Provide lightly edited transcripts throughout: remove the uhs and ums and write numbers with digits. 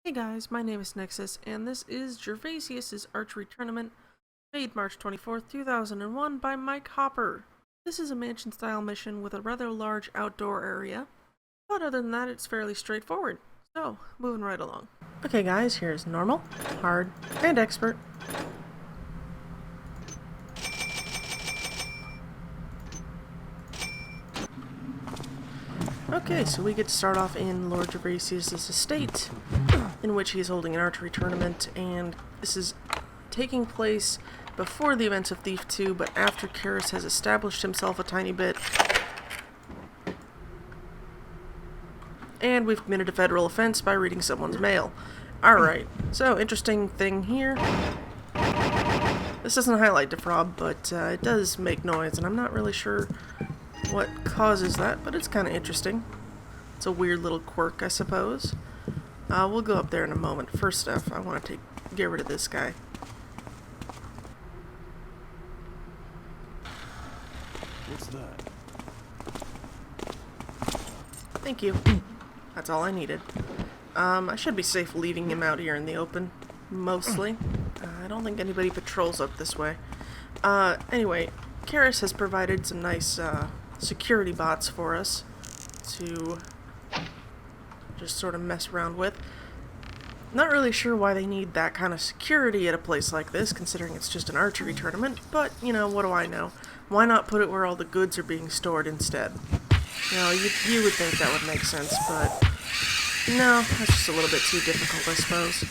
Hey guys, my name is Nexus, and this is Gervasius Archery Tournament, made March 24th, 2001 by mikehopper. This is a mansion-style mission with a rather large outdoor area, but other than that, it's fairly straightforward. So, moving right along. Okay guys, here's normal, hard, and expert. Okay, so we get to start off in Lord Gervasius' estate, in which he's holding an archery tournament, and this is taking place before the events of Thief 2, but after Karras has established himself a tiny bit. And we've committed a federal offense by reading someone's mail. Alright, so interesting thing here. This doesn't highlight defraud, but it does make noise, and I'm not really sure what causes that, but it's kind of interesting. It's a weird little quirk, I suppose. We'll go up there in a moment. First off, I want to get rid of this guy. What's that? Thank you. That's all I needed. I should be safe leaving him out here in the open, mostly. I don't think anybody patrols up this way. Anyway, Karras has provided some nice security bots for us to just sort of mess around with. Not really sure why they need that kind of security at a place like this, considering it's just an archery tournament, but, you know, what do I know? Why not put it where all the goods are being stored instead? You know, you would think that would make sense, but no, that's just a little bit too difficult, I suppose.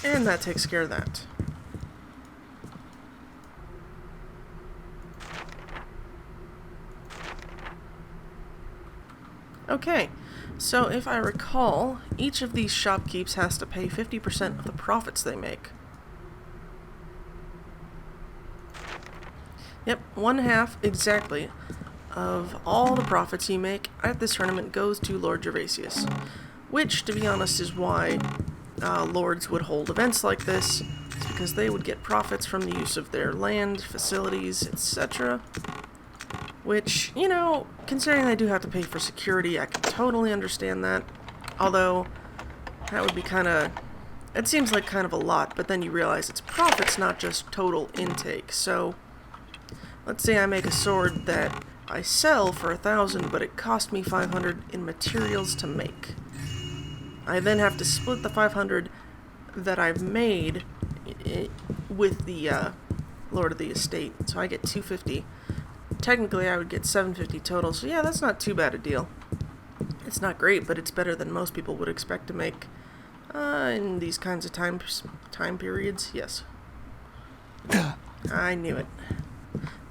And that takes care of that. Okay, so if I recall, each of these shopkeepers has to pay 50% of the profits they make. Yep, 1/2 exactly of all the profits you make at this tournament goes to Lord Gervasius, which, to be honest, is why lords would hold events like this. It's because they would get profits from the use of their land, facilities, etc. Which, you know, considering they do have to pay for security, I can totally understand that. Although, that would be kind of... it seems like kind of a lot, but then you realize it's profits, not just total intake. So, let's say I make a sword that I sell for 1,000, but it cost me 500 in materials to make. I then have to split the 500 that I've made with the Lord of the Estate, so I get 250. Technically, I would get 750 total, so yeah, that's not too bad a deal. It's not great, but it's better than most people would expect to make in these kinds of time periods. Yes. I knew it.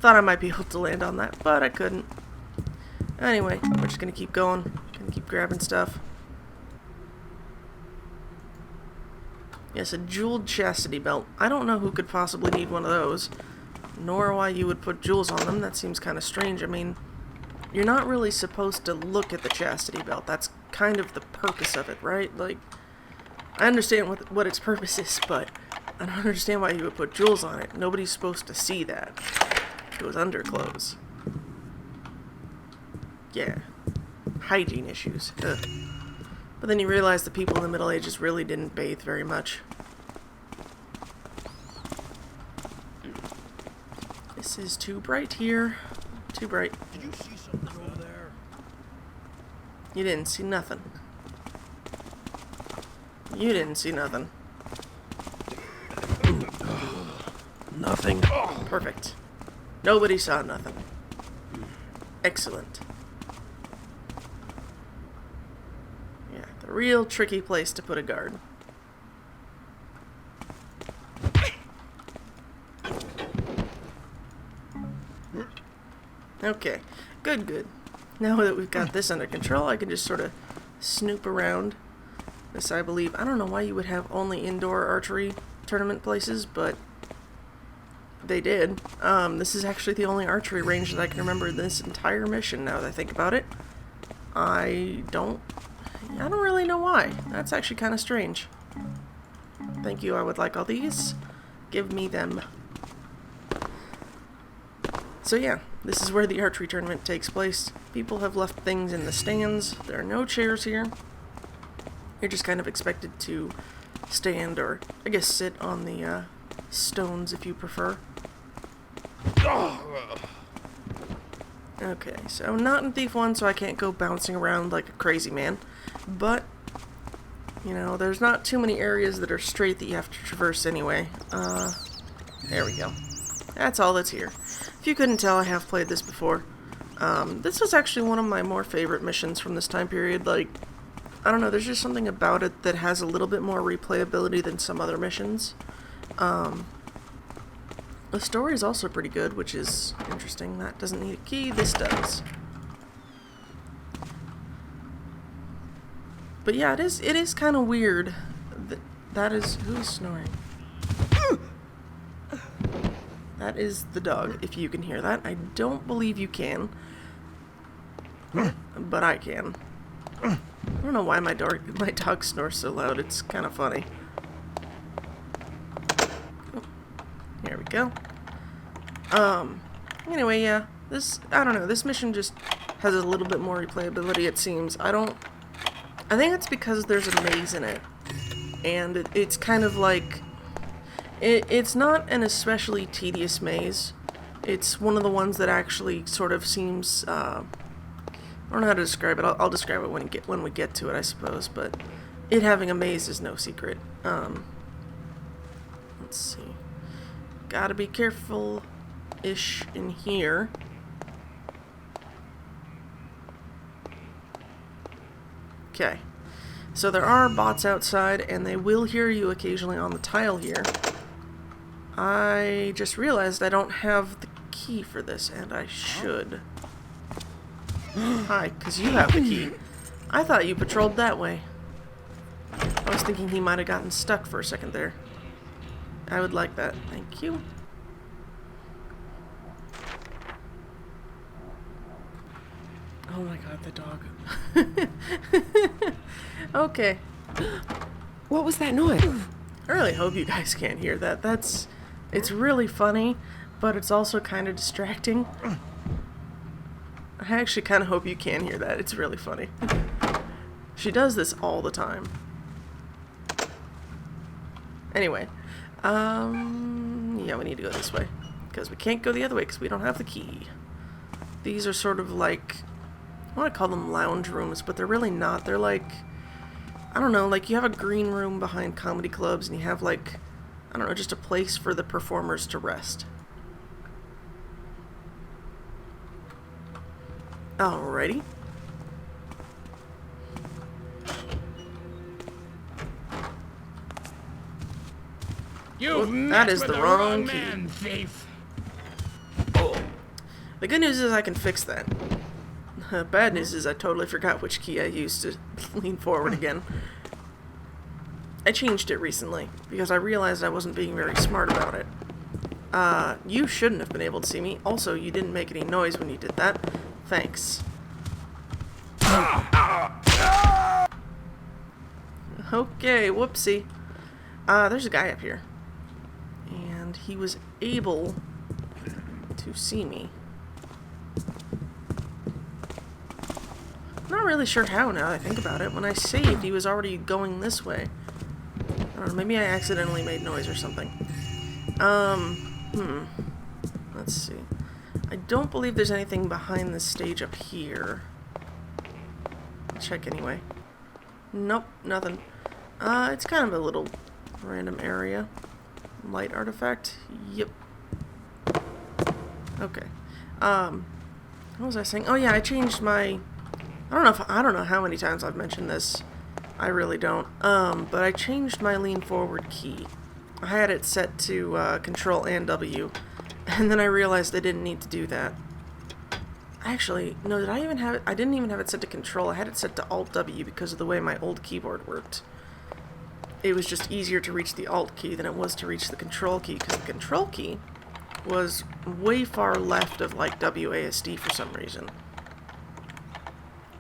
Thought I might be able to land on that, but I couldn't. Anyway, we're just gonna keep going. Gonna keep grabbing stuff. Yes, a jeweled chastity belt. I don't know who could possibly need one of those, nor why you would put jewels on them. That seems kind of strange. I mean, you're not really supposed to look at the chastity belt. That's kind of the purpose of it, right? Like, I understand what its purpose is, but I don't understand why you would put jewels on it. Nobody's supposed to see that. It was underclothes. Yeah. Hygiene issues. Ugh. But then you realize the people in the Middle Ages really didn't bathe very much. This is too bright here. Too bright. Did you see something over there? You didn't see nothing. You didn't see nothing. Nothing. Perfect. Nobody saw nothing. Excellent. Yeah, the real tricky place to put a guard. Okay, good. Now that we've got this under control, I can just sort of snoop around this, I believe. I don't know why you would have only indoor archery tournament places, but they did. This is actually the only archery range that I can remember in this entire mission, now that I think about it. I don't really know why. That's actually kind of strange. Thank you, I would like all these. Give me them. So yeah, This is where the archery tournament takes place. People have left things in the stands. There are no chairs here. You're just kind of expected to stand, or I guess sit on the stones if you prefer. Okay, so I'm not in Thief 1, so I can't go bouncing around like a crazy man. But, you know, there's not too many areas that are straight that you have to traverse anyway. There we go. That's all that's here. If you couldn't tell, I have played this before. This is actually one of my more favorite missions from this time period. Like, I don't know, there's just something about it that has a little bit more replayability than some other missions. The story is also pretty good, which is interesting. That doesn't need a key, this does. But yeah, it is kind of weird. That is... Who's snoring? That is the dog, if you can hear that. I don't believe you can. But I can. I don't know why my dog snores so loud. It's kind of funny. Oh, there we go. Anyway, yeah. I don't know. This mission just has a little bit more replayability, it seems. I think it's because there's a maze in it. And it's kind of like... It's not an especially tedious maze. It's one of the ones that actually sort of seems... I don't know how to describe it. I'll describe it when we get to it, I suppose. But it having a maze is no secret. Let's see. Gotta be careful-ish in here. Okay. So there are bots outside, and they will hear you occasionally on the tile here. I just realized I don't have the key for this, and I should. Hi, because you have the key. I thought you patrolled that way. I was thinking he might have gotten stuck for a second there. I would like that. Thank you. Oh my god, the dog. Okay. What was that noise? I really hope you guys can't hear that. It's really funny, but it's also kind of distracting. I actually kind of hope you can hear that. It's really funny. She does this all the time. Anyway. Yeah, we need to go this way. Because we can't go the other way because we don't have the key. These are sort of like... I want to call them lounge rooms, but they're really not. They're like... I don't know, like you have a green room behind comedy clubs and you have like... I don't know, just a place for the performers to rest. Alrighty. That is the wrong key. Man, thief. The good news is I can fix that. Bad news is I totally forgot which key I used to lean forward again. I changed it recently because I realized I wasn't being very smart about it. You shouldn't have been able to see me. Also, you didn't make any noise when you did that. Thanks. Okay, whoopsie. There's a guy up here. And he was able to see me. Not really sure how now that I think about it. When I saved, he was already going this way. I don't know, maybe I accidentally made noise or something. Let's see. I don't believe there's anything behind this stage up here. Check anyway. Nope, nothing. It's kind of a little random area. Light artifact? Yep. Okay. What was I saying? Oh yeah, I changed my... I don't know how many times I've mentioned this. I really don't. But I changed my lean forward key. I had it set to Control and W, and then I realized I didn't need to do that. Actually, no, did I even have it? I didn't even have it set to Control. I had it set to Alt W because of the way my old keyboard worked. It was just easier to reach the Alt key than it was to reach the Control key, because the Control key was way far left of like WASD for some reason.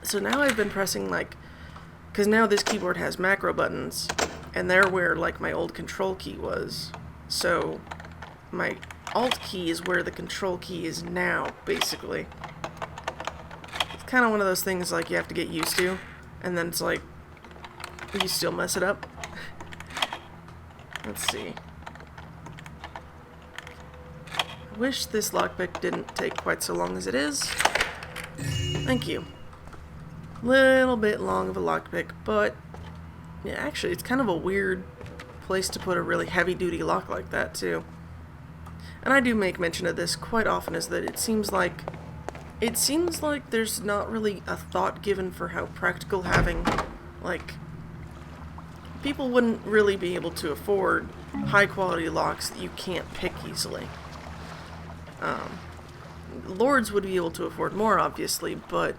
So now I've been pressing like, because now this keyboard has macro buttons, and they're where like my old Control key was. So my Alt key is where the control key is now, basically. It's kind of one of those things like you have to get used to, and then it's like you still mess it up. Let's see. I wish this lockpick didn't take quite so long as it is. Thank you. Little bit long of a lockpick, but yeah, actually it's kind of a weird place to put a really heavy-duty lock like that too. And I do make mention of this quite often, is that it seems like there's not really a thought given for how practical having, like, people wouldn't really be able to afford high-quality locks that you can't pick easily. Lords would be able to afford more, obviously, but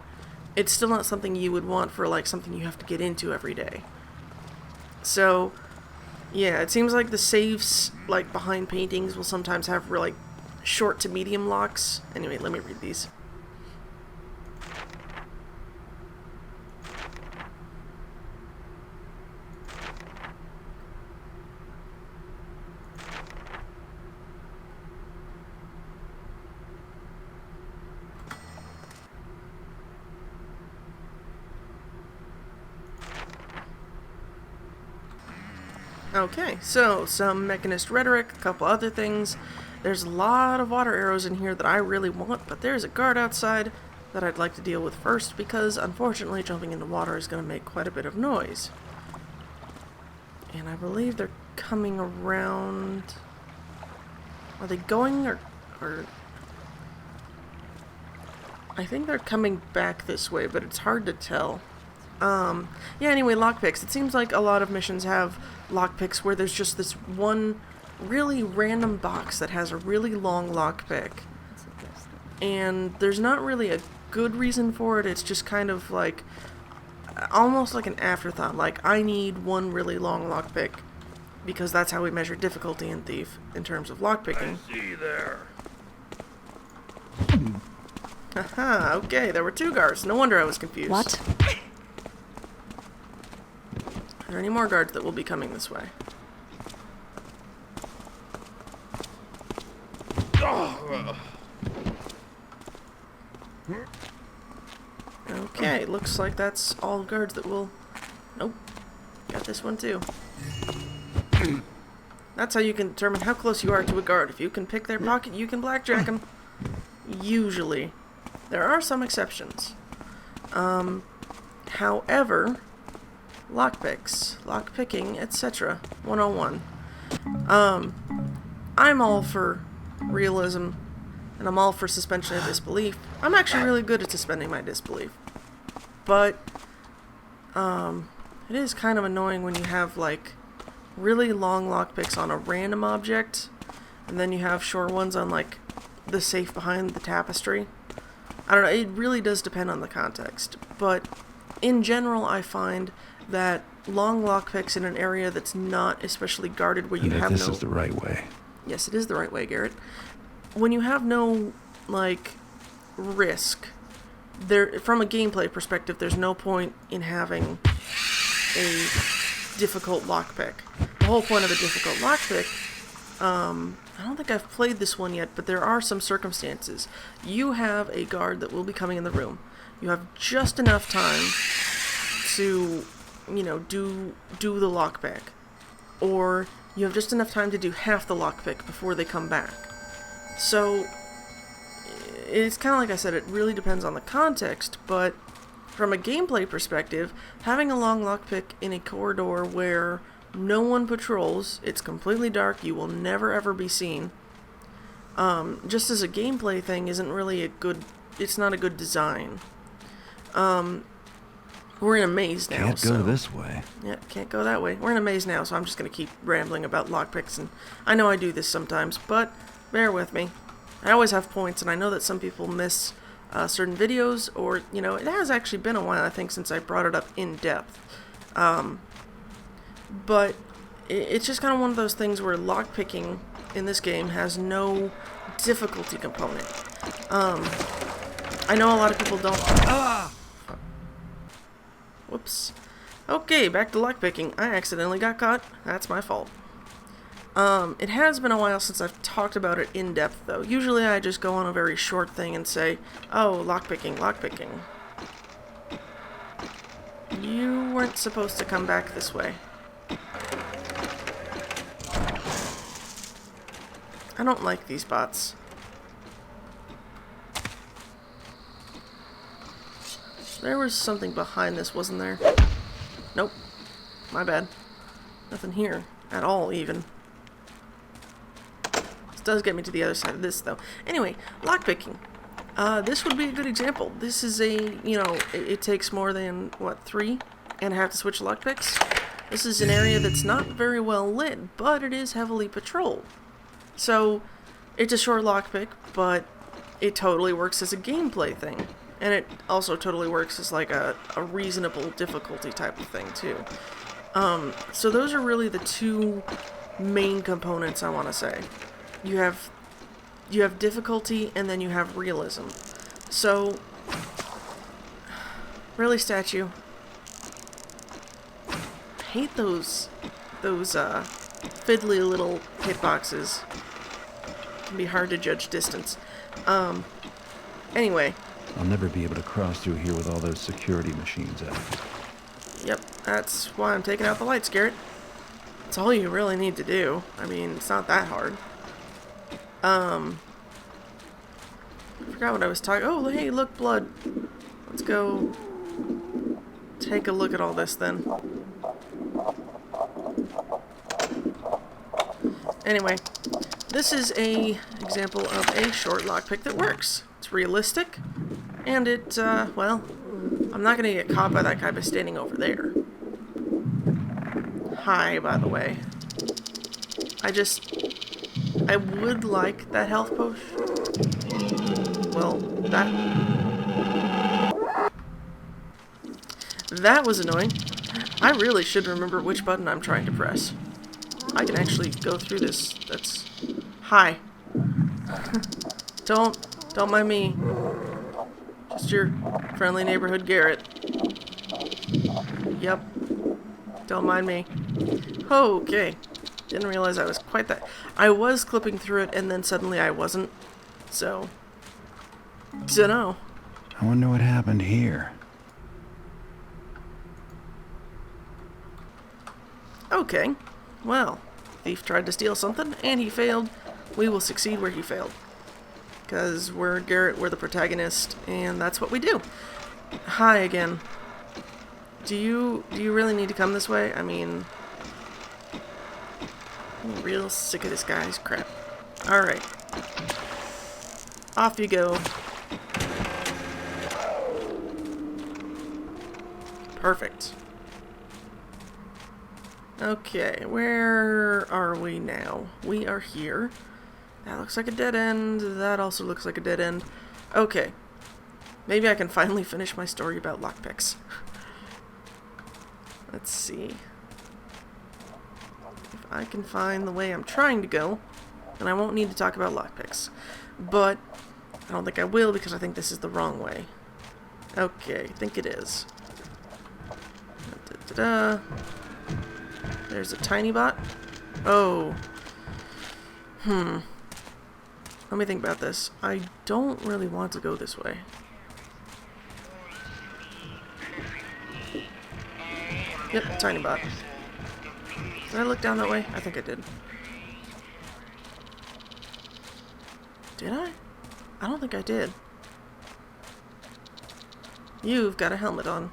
it's still not something you would want for, like, something you have to get into every day. So, yeah, it seems like the safes, like, behind paintings will sometimes have, like, short to medium locks. Anyway, let me read these. Okay, so some mechanist rhetoric, a couple other things. There's a lot of water arrows in here that I really want, but there's a guard outside that I'd like to deal with first, because unfortunately jumping into water is going to make quite a bit of noise. And I believe they're coming around... Are they going or... I think they're coming back this way, but it's hard to tell. Yeah, anyway, lockpicks. It seems like a lot of missions have lockpicks where there's just this one really random box that has a really long lockpick. And there's not really a good reason for it. It's just kind of like, almost like an afterthought. Like, I need one really long lockpick, because that's how we measure difficulty in Thief in terms of lockpicking. I see there. Haha, okay, there were two guards. No wonder I was confused. What? Are there any more guards that will be coming this way? Okay, looks like that's all guards that will... Nope. Got this one too. That's how you can determine how close you are to a guard. If you can pick their pocket, you can blackjack them. Usually. There are some exceptions. However... Lockpicks, lockpicking, etc. 101. I'm all for realism, and I'm all for suspension of disbelief. I'm actually really good at suspending my disbelief. But, it is kind of annoying when you have, like, really long lockpicks on a random object, and then you have short ones on, like, the safe behind the tapestry. I don't know, it really does depend on the context. But, in general, I find that long lockpicks in an area that's not especially guarded, where you have no... This is the right way. Yes, it is the right way, Garrett. When you have no, like, risk, there, from a gameplay perspective, there's no point in having a difficult lockpick. The whole point of a difficult lockpick, I don't think I've played this one yet, but there are some circumstances. You have a guard that will be coming in the room. You have just enough time to, you know, do the lockpick. Or you have just enough time to do half the lockpick before they come back. So, it's kind of like I said, it really depends on the context, but from a gameplay perspective, having a long lockpick in a corridor where no one patrols, it's completely dark, you will never ever be seen, just as a gameplay thing isn't really a good, it's not a good design. We're in a maze now, Can't go this way. Yeah, can't go that way. We're in a maze now, so I'm just going to keep rambling about lockpicks, and I know I do this sometimes, but bear with me. I always have points, and I know that some people miss certain videos, or, you know, it has actually been a while, I think, since I brought it up in depth. But it's just kind of one of those things where lockpicking in this game has no difficulty component. I know a lot of people don't... Whoops. Okay, back to lockpicking. I accidentally got caught. That's my fault. It has been a while since I've talked about it in depth, though. Usually I just go on a very short thing and say, oh, lockpicking, lockpicking. You weren't supposed to come back this way. I don't like these bots. There was something behind this, wasn't there? Nope. My bad. Nothing here. At all, even. This does get me to the other side of this, though. Anyway, lockpicking. This would be a good example. This is a, you know, it takes more than, what, 3? And I have to switch lockpicks? This is an area that's not very well lit, but it is heavily patrolled. So, it's a short lockpick, but it totally works as a gameplay thing. And it also totally works as like a reasonable difficulty type of thing, too. So those are really the two main components I want to say. You have difficulty, and then you have realism. So, really, statue. I hate those fiddly little hitboxes. Can be hard to judge distance. Anyway. I'll never be able to cross through here with all those security machines out. Yep, that's why I'm taking out the lights, Garrett. That's all you really need to do. I mean, it's not that hard. I forgot what I was talking. Oh, hey, look, blood. Let's go take a look at all this then. Anyway, this is a example of a short lockpick that works. It's realistic, and it, well, I'm not gonna get caught by that guy by standing over there. Hi, by the way. I would like that health potion. Well, that was annoying. I really should remember which button I'm trying to press. I can actually go through this. That's... Hi. Don't mind me. Just your friendly neighborhood Garrett. Yep. Don't mind me. Okay. Didn't realize I was quite that... I was clipping through it, and then suddenly I wasn't. So... Dunno. I wonder what happened here. Okay. Well, thief tried to steal something, and he failed. We will succeed where he failed. Because we're Garrett, we're the protagonist, and that's what we do. Hi again. Do you really need to come this way? I mean... I'm real sick of this guy's crap. Alright. Off you go. Perfect. Okay, where are we now? We are here. That looks like a dead end. That also looks like a dead end. Okay. Maybe I can finally finish my story about lockpicks. Let's see. If I can find the way I'm trying to go, then I won't need to talk about lockpicks. But I don't think I will, because I think this is the wrong way. Okay, I think it is. Da-da-da. There's a tiny bot. Oh. Let me think about this. I don't really want to go this way. Yep, tiny bot. Did I look down that way? I think I did. Did I? I don't think I did. You've got a helmet on.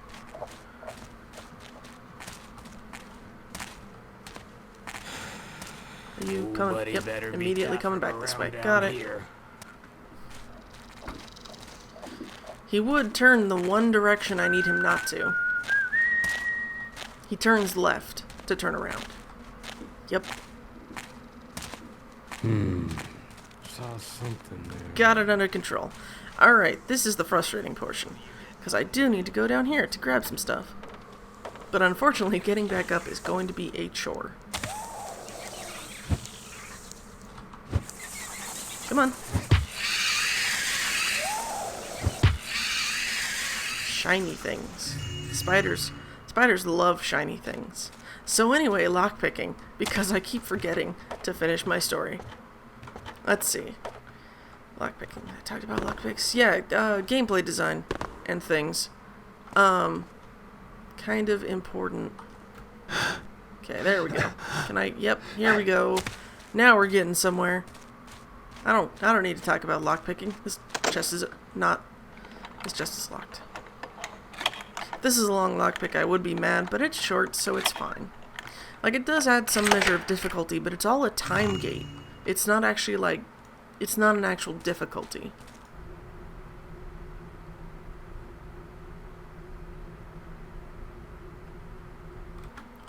Are you coming? Yep, immediately coming back this way. Got it. He would turn the one direction I need him not to. He turns left to turn around. Yep. Saw something there. Got it under control. Alright, this is the frustrating portion. Because I do need to go down here to grab some stuff. But unfortunately, getting back up is going to be a chore. Come on. Shiny things. Spiders love shiny things. So anyway, lockpicking, because I keep forgetting to finish my story. Let's see. Lockpicking. I talked about lockpicks. Yeah, gameplay design and things. Kind of important. Okay, there we go. Can I? Yep, here we go. Now we're getting somewhere. I don't need to talk about lockpicking. This chest is not. This chest is locked. If this is a long lockpick, I would be mad, but it's short, so it's fine. Like, it does add some measure of difficulty, but it's all a time gate. It's not actually, like, it's not an actual difficulty.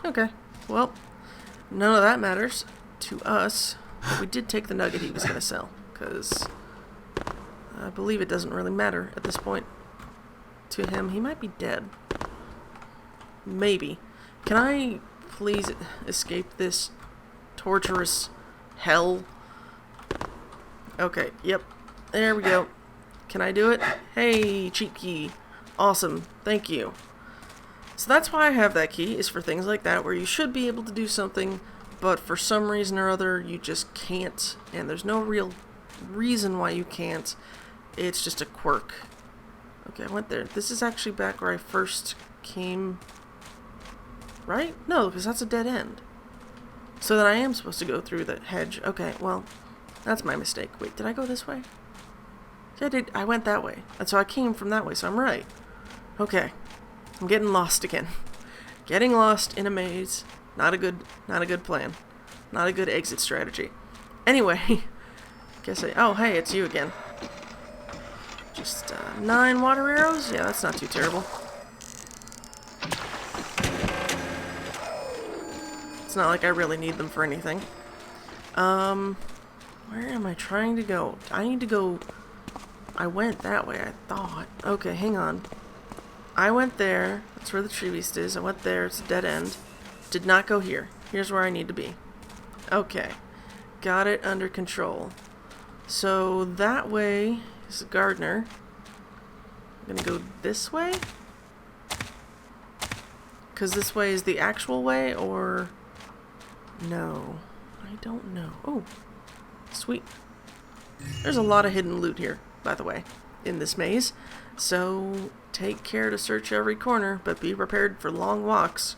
Okay, well, none of that matters to us, but we did take the nugget he was going to sell, because I believe it doesn't really matter at this point to him. He might be dead. Maybe. Can I please escape this torturous hell? Okay, yep. There we go. Can I do it? Hey, cheat key. Awesome. Thank you. So that's why I have that key, is for things like that, where you should be able to do something, but for some reason or other, you just can't, and there's no real reason why you can't. It's just a quirk. Okay, I went there. This is actually back where I first came. Right? No, because that's a dead end. So then I am supposed to go through the hedge. Okay, well, that's my mistake. Wait, did I go this way? Yeah, I did. I went that way. And so I came from that way, so I'm right. Okay. I'm getting lost again. Getting lost in a maze. Not a good plan. Not a good exit strategy. Anyway, guess oh, hey, it's you again. Just 9 water arrows? Yeah, that's not too terrible. It's not like I really need them for anything. Where am I trying to go? I need to go. I went that way, I thought. Okay, hang on. I went there. That's where the tree beast is. I went there. It's a dead end. Did not go here. Here's where I need to be. Okay. Got it under control. So that way is a gardener. I'm gonna go this way? Because this way is the actual way, or... No. I don't know. Oh. Sweet. There's a lot of hidden loot here, by the way, in this maze. So take care to search every corner, but be prepared for long walks.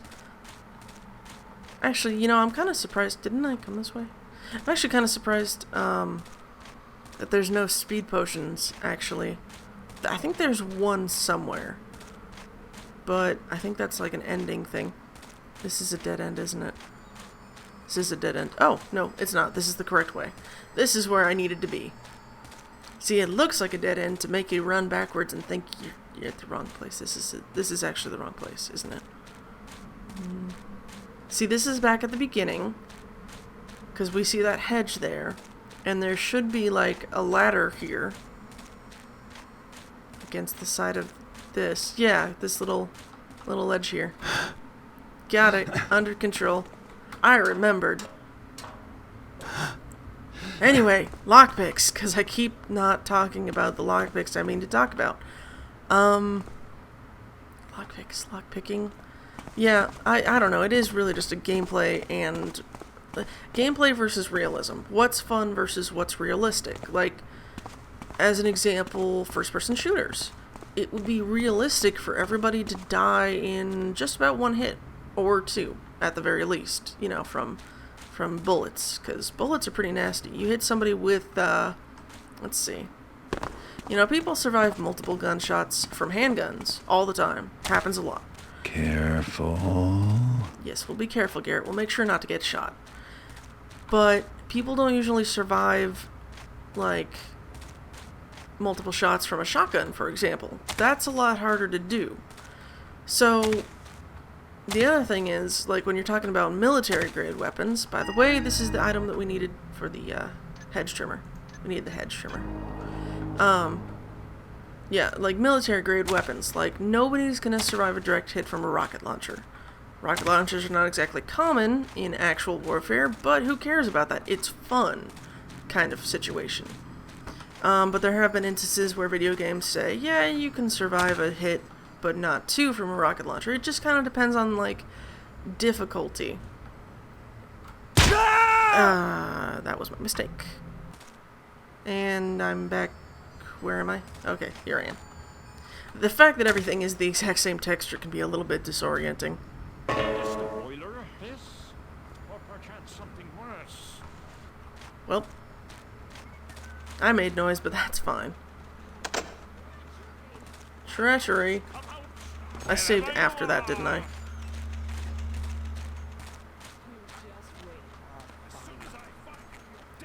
Actually, you know, I'm kind of surprised. Didn't I come this way? I'm actually kind of surprised that there's no speed potions, actually. I think there's one somewhere. But I think that's like an ending thing. This is a dead end, isn't it? This is a dead end. Oh, no, it's not. This is the correct way. This is where I needed to be. See, it looks like a dead end to make you run backwards and think you're at the wrong place. This is actually the wrong place, isn't it? See, this is back at the beginning, because we see that hedge there, and there should be like a ladder here against the side of this. Yeah, this little ledge here. Got it. Under control. I remembered. Anyway, lockpicks, because I keep not talking about the lockpicks I mean to talk about. Lockpicks, lockpicking. Yeah, I don't know. It is really just a gameplay and... gameplay versus realism. What's fun versus what's realistic. Like, as an example, first-person shooters. It would be realistic for everybody to die in just about one hit. Or two, at the very least. You know, from bullets. Because bullets are pretty nasty. You hit somebody with, let's see. You know, people survive multiple gunshots from handguns all the time. Happens a lot. Careful. Yes, we'll be careful, Garrett. We'll make sure not to get shot. But people don't usually survive, like, multiple shots from a shotgun, for example. That's a lot harder to do. So, the other thing is, like, when you're talking about military-grade weapons, by the way, this is the item that we needed for the hedge trimmer. We need the hedge trimmer. Yeah, like military-grade weapons. Like, nobody's gonna survive a direct hit from a rocket launcher. Rocket launchers are not exactly common in actual warfare, but who cares about that? It's fun kind of situation. But there have been instances where video games say, yeah, you can survive a hit, but not two from a rocket launcher. It just kind of depends on, like, difficulty. That was my mistake. And I'm back. Where am I? Okay, here I am. The fact that everything is the exact same texture can be a little bit disorienting. Is the boiler this? Or perchance something worse? Well, I made noise, but that's fine. Treachery. I saved after that, didn't I?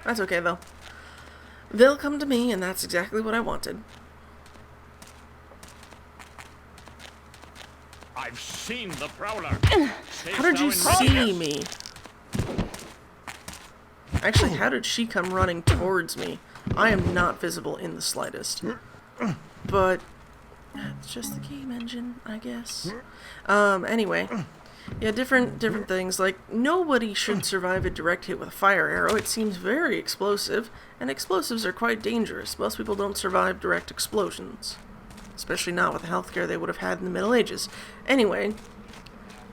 That's okay, though. They'll come to me, and that's exactly what I wanted. I've seen the prowler. How did you see me? Actually, how did she come running towards me? I am not visible in the slightest. But it's just the game engine, I guess. Anyway. Yeah, different things. Like, nobody should survive a direct hit with a fire arrow. It seems very explosive, and explosives are quite dangerous. Most people don't survive direct explosions. Especially not with the healthcare they would have had in the Middle Ages. Anyway,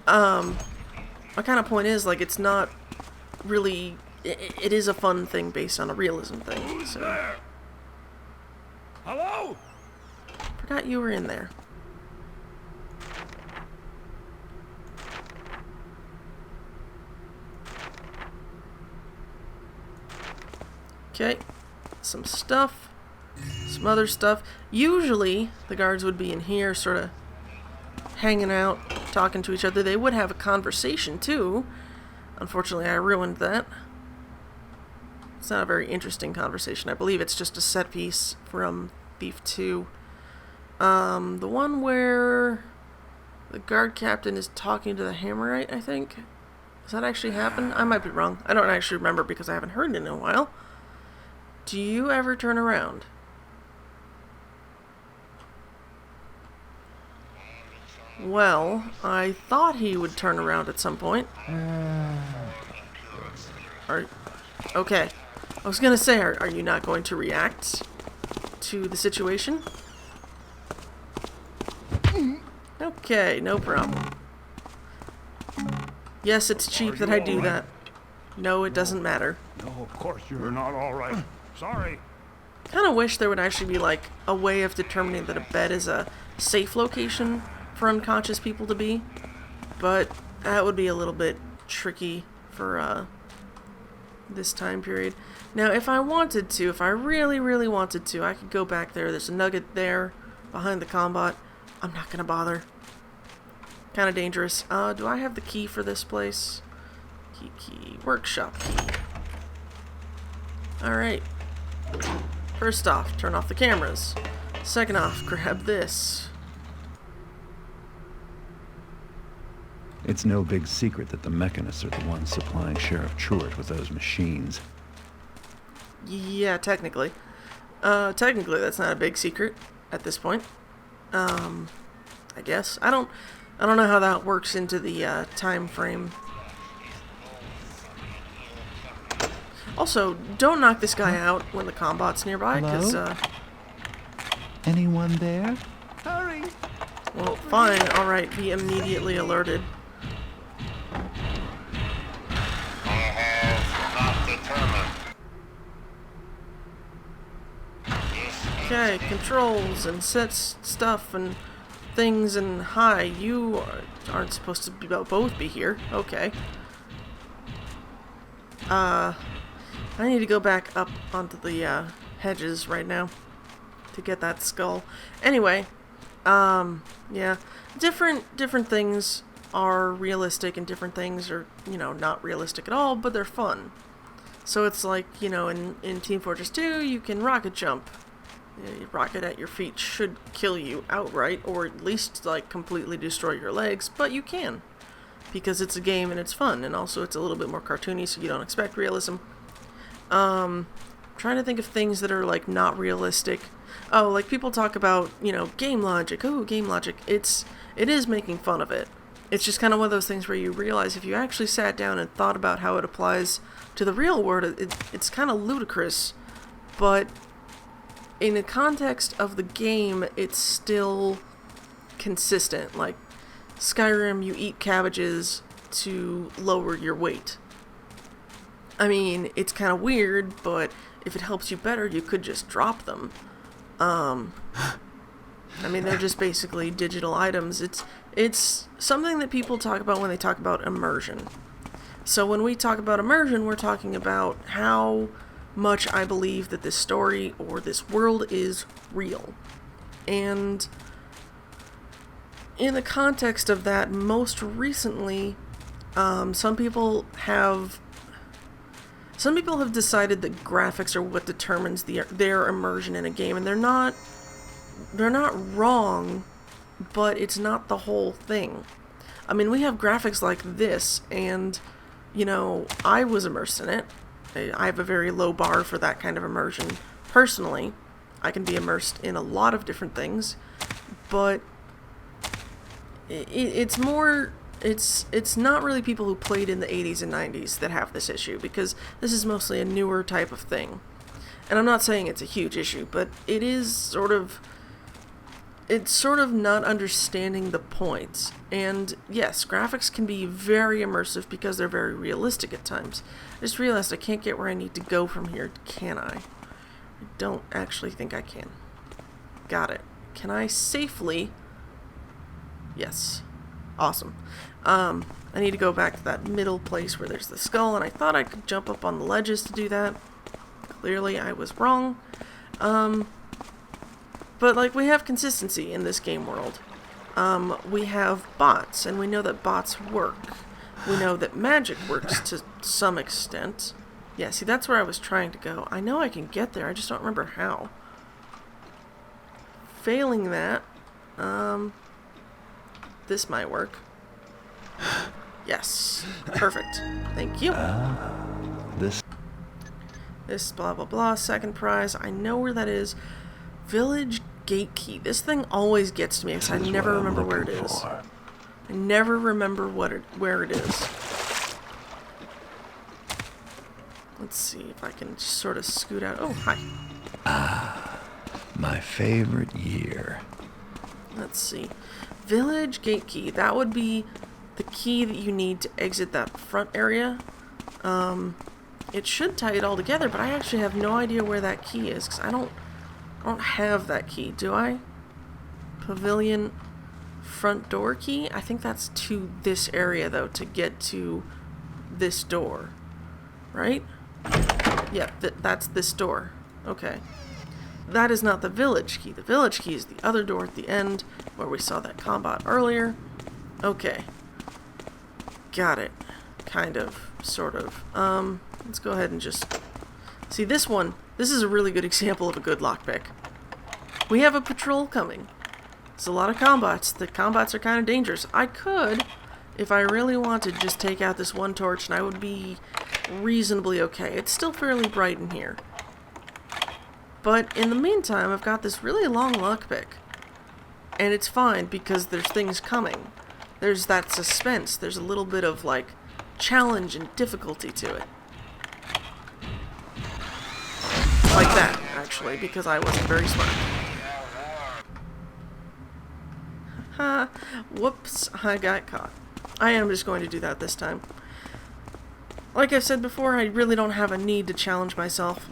my kind of point is, like, it's not really... It is a fun thing based on a realism thing, so... Hello? Forgot you were in there. Okay, some stuff, some other stuff. Usually, the guards would be in here, sort of hanging out, talking to each other. They would have a conversation, too. Unfortunately, I ruined that. It's not a very interesting conversation. I believe it's just a set piece from Thief 2. The one where the guard captain is talking to the Hammerite, I think. Does that actually happen? I might be wrong. I don't actually remember because I haven't heard it in a while. Do you ever turn around? Well, I thought he would turn around at some point. Okay. I was gonna say, are you not going to react to the situation? Okay, no problem. Yes, it's cheap that I do that. No, it doesn't matter. No, of course you're not all right. Sorry. Kind of wish there would actually be, like, a way of determining that a bed is a safe location for unconscious people to be. But that would be a little bit tricky for, this time period. Now, if I wanted to, if I really, really wanted to, I could go back there. There's a nugget there behind the combat. I'm not gonna bother. Kind of dangerous. Do I have the key for this place? Key. Workshop key. Alright. First off, turn off the cameras. Second off, grab this. It's no big secret that the mechanists are the ones supplying Sheriff Truart with those machines. Yeah, technically. Technically, that's not a big secret at this point. I guess. I don't know how that works into the time frame. Also, don't knock this guy out when the combat's nearby, because, Anyone there? Hurry! well, fine, alright, be immediately alerted. Okay, controls and sets stuff and things and hi, you aren't supposed to both be here. Okay. I need to go back up onto the hedges right now to get that skull. Anyway, yeah, different things are realistic and different things are, you know, not realistic at all, but they're fun. So it's like, you know, in Team Fortress 2, you can rocket jump. Rocket at your feet should kill you outright, or at least, like, completely destroy your legs, but you can. Because it's a game and it's fun, and also it's a little bit more cartoony, so you don't expect realism. Trying to think of things that are, like, not realistic. Oh, like, people talk about, you know, game logic. Oh, game logic. It is making fun of it. It's just kind of one of those things where you realize if you actually sat down and thought about how it applies to the real world, it's kind of ludicrous, but in the context of the game, it's still consistent. Like, Skyrim, you eat cabbages to lower your weight. I mean, it's kind of weird, but if it helps you better, you could just drop them. I mean, they're just basically digital items. It's something that people talk about when they talk about immersion. So when we talk about immersion, we're talking about how much I believe that this story or this world is real. And in the context of that, most recently, some people have decided that graphics are what determines their immersion in a game, and they're not wrong, but it's not the whole thing. I mean, we have graphics like this, and, you know, I was immersed in it. I have a very low bar for that kind of immersion. Personally, I can be immersed in a lot of different things, but it's not really people who played in the 80s and 90s that have this issue, because this is mostly a newer type of thing. And I'm not saying it's a huge issue, but it is sort of not understanding the point. And yes, graphics can be very immersive because they're very realistic at times. I just realized I can't get where I need to go from here, can I? I don't actually think I can. Got it. Can I safely... Yes. Awesome. I need to go back to that middle place where there's the skull, and I thought I could jump up on the ledges to do that. Clearly I was wrong. But, like, we have consistency in this game world. We have bots, and we know that bots work. We know that magic works to some extent. Yeah, see, that's where I was trying to go. I know I can get there, I just don't remember how. Failing that, this might work. Yes. Perfect. Thank you. This blah blah blah, second prize. I know where that is. Village gate key. This thing always gets to me because I never remember where it is. I never remember where it is. Let's see if I can just sort of scoot out. Oh, hi. My favorite year. Let's see. Village gate key. That would be the key that you need to exit that front area. It should tie it all together, but I actually have no idea where that key is, because I don't have that key, do I? Pavilion front door key? I think that's to this area, though, to get to this door. Right? Yeah, that's this door. Okay. That is not the village key. The village key is the other door at the end, where we saw that combat earlier. Okay. Got it. Kind of. Sort of. Let's go ahead and just... See, this one, this is a really good example of a good lockpick. We have a patrol coming. It's a lot of combats. The combats are kind of dangerous. I could, if I really wanted, just take out this one torch and I would be reasonably okay. It's still fairly bright in here. But in the meantime, I've got this really long lockpick. And it's fine because there's things coming. There's that suspense. There's a little bit of, like, challenge and difficulty to it. Like that, actually, because I wasn't very smart. Ha! Whoops, I got caught. I am just going to do that this time. Like I've said before, I really don't have a need to challenge myself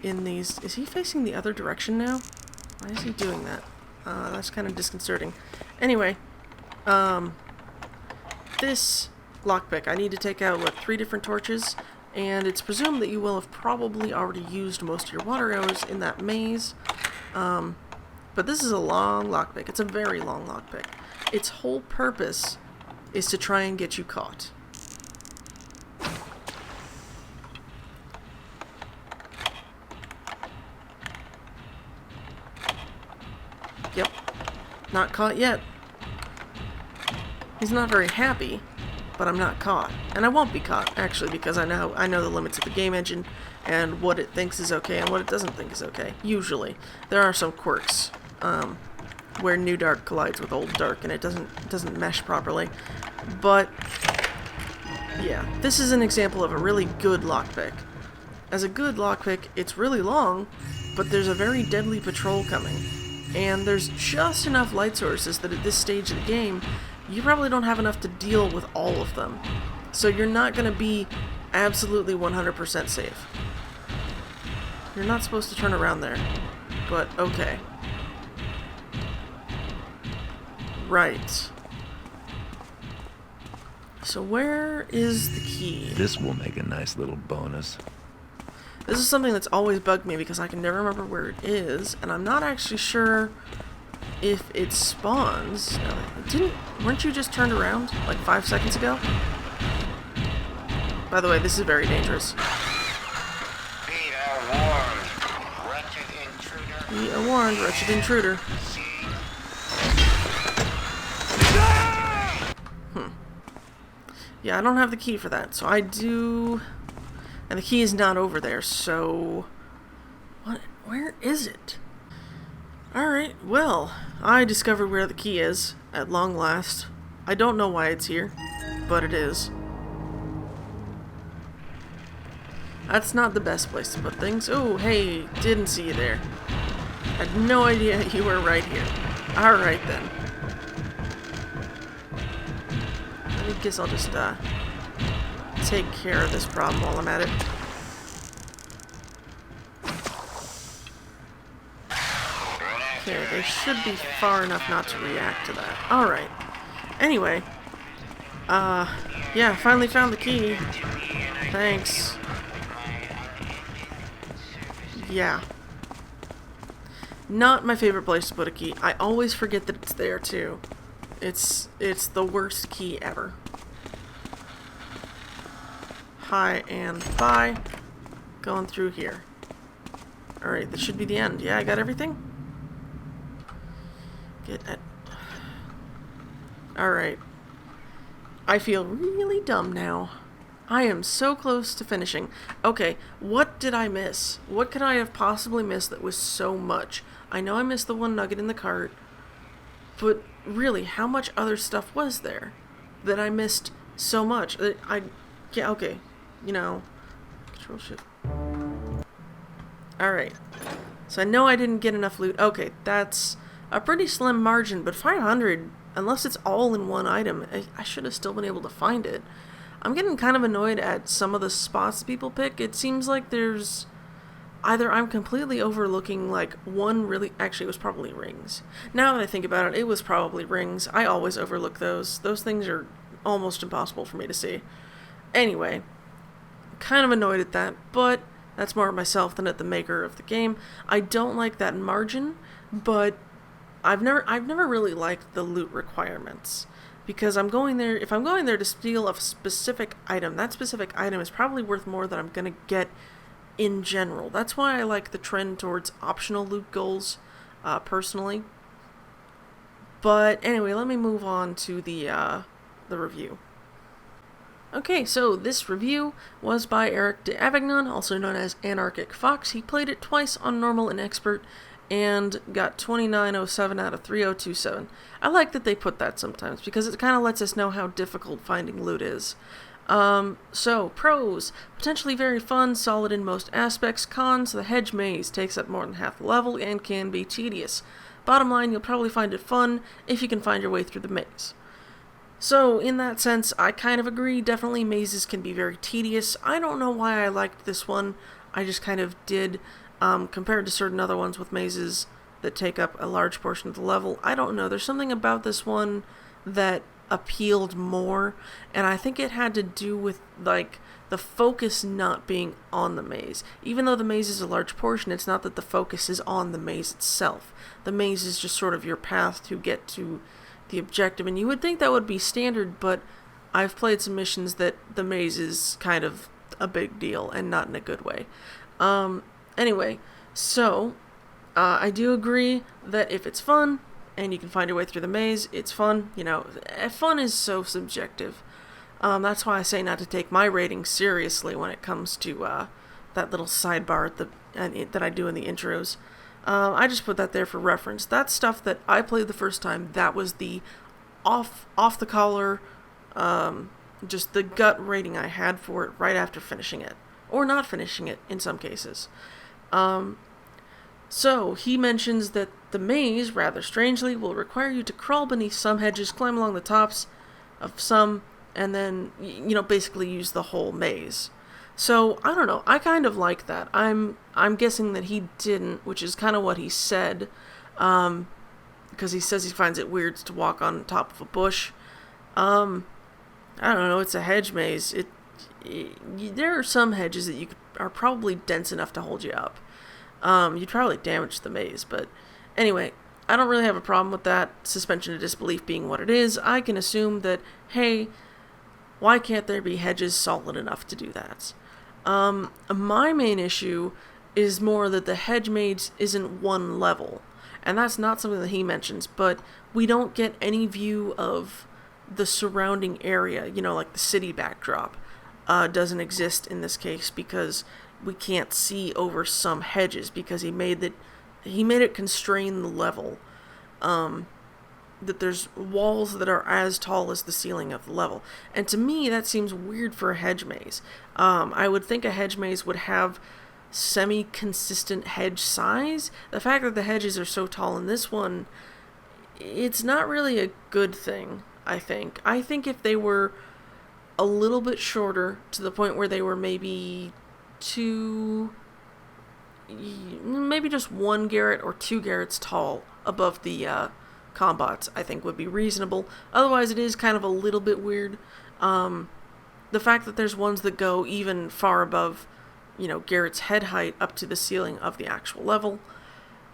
in these... Is he facing the other direction now? Why is he doing that? That's kind of disconcerting. Anyway, this lockpick, I need to take out, what, 3 different torches? And it's presumed that you will have probably already used most of your water arrows in that maze. But this is a long lockpick. It's a very long lockpick. Its whole purpose is to try and get you caught. Yep. Not caught yet. He's not very happy, but I'm not caught. And I won't be caught, actually, because I know the limits of the game engine and what it thinks is okay and what it doesn't think is okay. Usually. There are some quirks where new dark collides with old dark and it doesn't mesh properly. But yeah, this is an example of a really good lockpick. As a good lockpick, it's really long, but there's a very deadly patrol coming. And there's just enough light sources that at this stage of the game, you probably don't have enough to deal with all of them. So you're not going to be absolutely 100% safe. You're not supposed to turn around there, but okay. Right. So where is the key? This will make a nice little bonus. This is something that's always bugged me because I can never remember where it is, and I'm not actually sure if it spawns. Weren't you just turned around like 5 seconds ago? By the way, this is very dangerous. Be warned, wretched intruder. Be warned, wretched intruder. Yeah, I don't have the key for that, so I do... And the key is not over there, so... Where is it? Alright, well, I discovered where the key is, at long last. I don't know why it's here, but it is. That's not the best place to put things. Oh, hey, didn't see you there. Had no idea you were right here. Alright then. I guess I'll just, take care of this problem while I'm at it. Okay, they should be far enough not to react to that. Alright. Anyway. Yeah, finally found the key. Thanks. Yeah. Not my favorite place to put a key. I always forget that it's there, too. It's the worst key ever. Hi and bye. Going through here. Alright, this should be the end. Yeah, I got everything? Get that. Alright. I feel really dumb now. I am so close to finishing. Okay, what did I miss? What could I have possibly missed that was so much? I know I missed the one nugget in the cart, but really, how much other stuff was there that I missed so much? Yeah, okay. You know, control shift. Alright. So I know I didn't get enough loot. Okay, that's a pretty slim margin, but 500, unless it's all in one item, I should have still been able to find it. I'm getting kind of annoyed at some of the spots that people pick. It seems like there's... Either I'm completely overlooking, like, one really... Actually, it was probably rings. Now that I think about it, it was probably rings. I always overlook those. Those things are almost impossible for me to see. Anyway, kind of annoyed at that, but that's more at myself than at the maker of the game. I don't like that margin, but I've never really liked the loot requirements. Because I'm going there... If I'm going there to steal a specific item, that specific item is probably worth more than I'm going to get in general. That's why I like the trend towards optional loot goals, personally. But anyway, let me move on to the review. Okay, so this review was by Eric de Avignon, also known as Anarchic Fox. He played it twice on Normal and Expert, and got 2907 out of 3027. I like that they put that sometimes, because it kind of lets us know how difficult finding loot is. So, pros. Potentially very fun, solid in most aspects. Cons, the hedge maze takes up more than half the level and can be tedious. Bottom line, you'll probably find it fun if you can find your way through the maze. So, in that sense, I kind of agree. Definitely mazes can be very tedious. I don't know why I liked this one. I just kind of did, compared to certain other ones with mazes that take up a large portion of the level. I don't know. There's something about this one that appealed more, and I think it had to do with, like, the focus not being on the maze. Even though the maze is a large portion, it's not that the focus is on the maze itself. The maze is just sort of your path to get to the objective, and you would think that would be standard, but I've played some missions that the maze is kind of a big deal, and not in a good way. Anyway, so, I do agree that if it's fun, and you can find your way through the maze, it's fun. You know, fun is so subjective. That's why I say not to take my rating seriously when it comes to that little sidebar that I do in the intros. I just put that there for reference. That's stuff that I played the first time. That was the off the collar, just the gut rating I had for it right after finishing it, or not finishing it in some cases. So he mentions that The maze, rather strangely, will require you to crawl beneath some hedges, climb along the tops of some, and then, basically use the whole maze. So, I don't know, I kind of like that. I'm guessing that he didn't, which is kind of what he said, because he says he finds it weird to walk on top of a bush. I don't know, it's a hedge maze. There are some hedges that are probably dense enough to hold you up. You'd probably damage the maze, but anyway, I don't really have a problem with that suspension of disbelief being what it is. I can assume that, hey, why can't there be hedges solid enough to do that? My main issue is more that the hedge maze isn't one level, and that's not something that he mentions, but we don't get any view of the surrounding area, like the city backdrop. Doesn't exist in this case because we can't see over some hedges because he made it constrain the level. That there's walls that are as tall as the ceiling of the level. And to me, that seems weird for a hedge maze. I would think a hedge maze would have semi-consistent hedge size. The fact that the hedges are so tall in this one, it's not really a good thing, I think. I think if they were a little bit shorter, to the point where they were maybe just one Garret or two Garrets tall above the combots, I think would be reasonable. Otherwise, it is kind of a little bit weird. The fact that there's ones that go even far above, Garret's head height up to the ceiling of the actual level,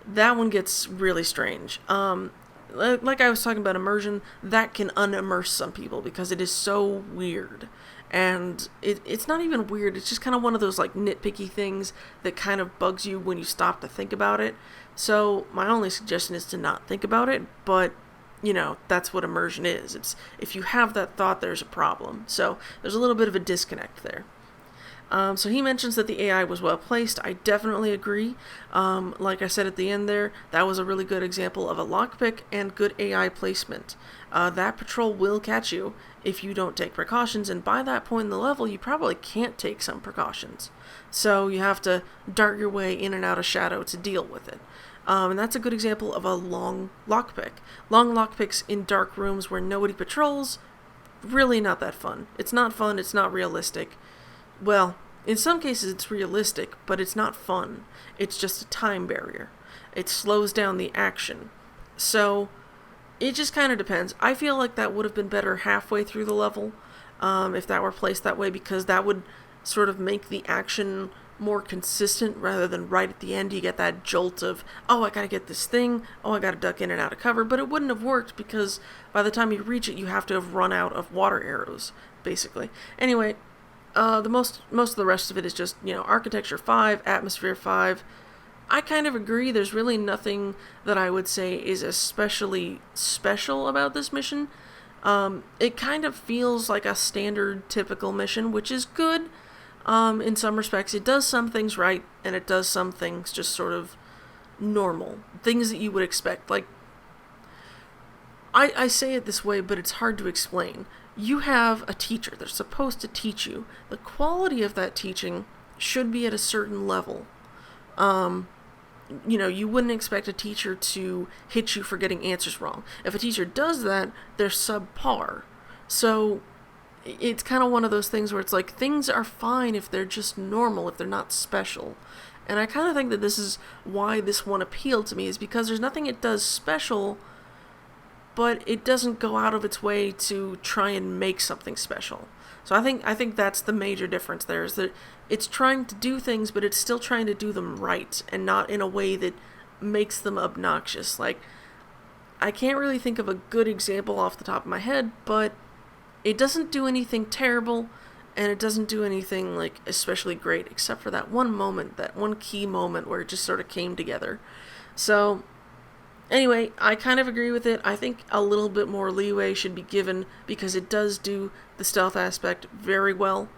that one gets really strange. Like I was talking about immersion, that can unimmerse some people because it is so weird. And it's not even weird, it's just kind of one of those like nitpicky things that kind of bugs you when you stop to think about it. So my only suggestion is to not think about it, but that's what immersion is. It's if you have that thought, there's a problem. So there's a little bit of a disconnect there. So he mentions that the AI was well placed. I definitely agree. Like I said at the end there, that was a really good example of a lockpick and good AI placement. That patrol will catch you if you don't take precautions, and by that point in the level, you probably can't take some precautions. So you have to dart your way in and out of shadow to deal with it. And that's a good example of a long lockpick. Long lockpicks in dark rooms where nobody patrols, really not that fun. It's not fun, it's not realistic. Well, in some cases it's realistic, but it's not fun. It's just a time barrier. It slows down the action. So, it just kind of depends. I feel like that would have been better halfway through the level, if that were placed that way, because that would sort of make the action more consistent rather than right at the end you get that jolt of, oh, I gotta get this thing, oh, I gotta duck in and out of cover, but it wouldn't have worked because by the time you reach it, you have to have run out of water arrows, basically. Anyway, most of the rest of it is just, Architecture 5, Atmosphere 5. I kind of agree, there's really nothing that I would say is especially special about this mission. It kind of feels like a standard, typical mission, which is good, in some respects. It does some things right, and it does some things just sort of normal. Things that you would expect. Like, I say it this way, but it's hard to explain. You have a teacher. They're supposed to teach you. The quality of that teaching should be at a certain level. You wouldn't expect a teacher to hit you for getting answers wrong. If a teacher does that, they're subpar. So it's kind of one of those things where it's like, things are fine if they're just normal, if they're not special. And I kind of think that this is why this one appealed to me, is because there's nothing it does special, but it doesn't go out of its way to try and make something special. So I think that's the major difference there, is that it's trying to do things, but it's still trying to do them right, and not in a way that makes them obnoxious. Like, I can't really think of a good example off the top of my head, but it doesn't do anything terrible, and it doesn't do anything, like, especially great, except for that one moment, that one key moment where it just sort of came together. So, anyway, I kind of agree with it. I think a little bit more leeway should be given, because it does do the stealth aspect very well,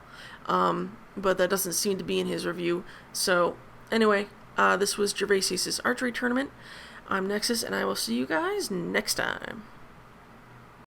but that doesn't seem to be in his review. So, anyway, this was Gervasius' Archery Tournament. I'm Nexus, and I will see you guys next time.